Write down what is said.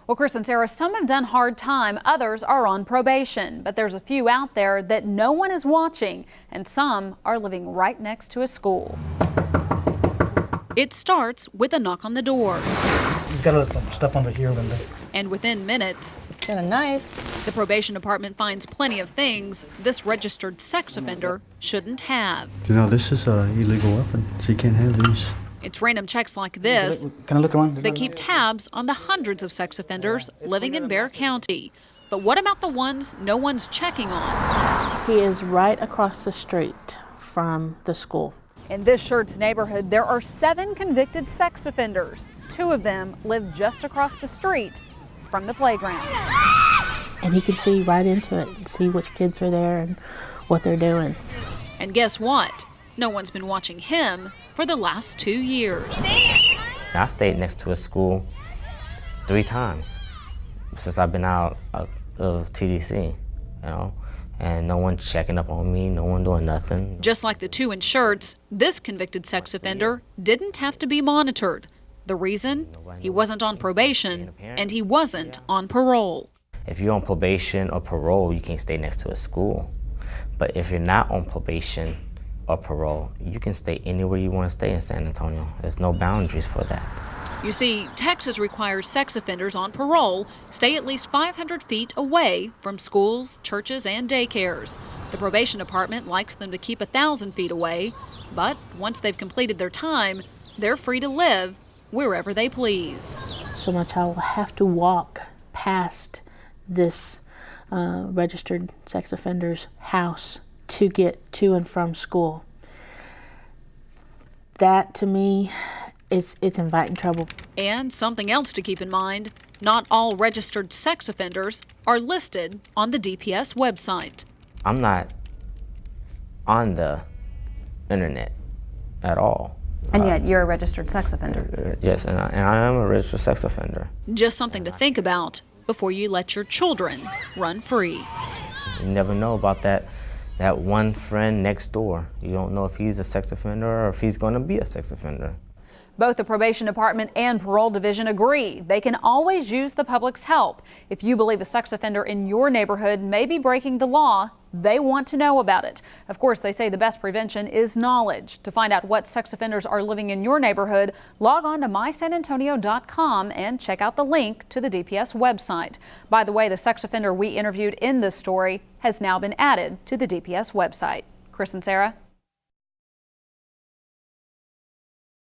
Well, Chris and Sarah, some have done hard time, others are on probation, but there's a few out there that no one is watching, and some are living right next to a school. It starts with a knock on the door. You gotta let some stuff under here, Linda. And within minutes, got a knife. The probation department finds plenty of things this registered sex offender shouldn't have. You know, this is an illegal weapon, so you can't have these. It's random checks like this Can I look around? that keep tabs on the hundreds of sex offenders living in Bexar County. But what about the ones no one's checking on? He is right across the street from the school. In this Schertz neighborhood, there are 7 convicted sex offenders. 2 of them live just across the street from the playground. And he can see right into it and see which kids are there and what they're doing. And guess what? No one's been watching him for the last 2 years. I stayed next to a school 3 times since I've been out of TDC, you know, and no one checking up on me, no one doing nothing. Just like the 2 in Schertz, this convicted sex offender didn't have to be monitored. The reason? He wasn't on probation and he wasn't on parole. If you're on probation or parole, you can't stay next to a school. But if you're not on probation or parole, you can stay anywhere you want to stay in San Antonio. There's no boundaries for that. You see, Texas requires sex offenders on parole stay at least 500 feet away from schools, churches, and daycares. The probation department likes them to keep 1,000 feet away, but once they've completed their time, they're free to live wherever they please. So my child will have to walk past this registered sex offender's house to get to and from school. That, to me, it's inviting trouble. And something else to keep in mind, not all registered sex offenders are listed on the DPS website. I'm not on the internet at all. And yet you're a registered sex offender. Yes, and I am a registered sex offender. Just something to think about before you let your children run free. You never know about that one friend next door. You don't know if he's a sex offender or if he's going to be a sex offender. Both the probation department and parole division agree they can always use the public's help. If you believe a sex offender in your neighborhood may be breaking the law, they want to know about it. Of course, they say the best prevention is knowledge. To find out what sex offenders are living in your neighborhood, log on to mysanantonio.com and check out the link to the DPS website. By the way, the sex offender we interviewed in this story has now been added to the DPS website. Chris and Sarah.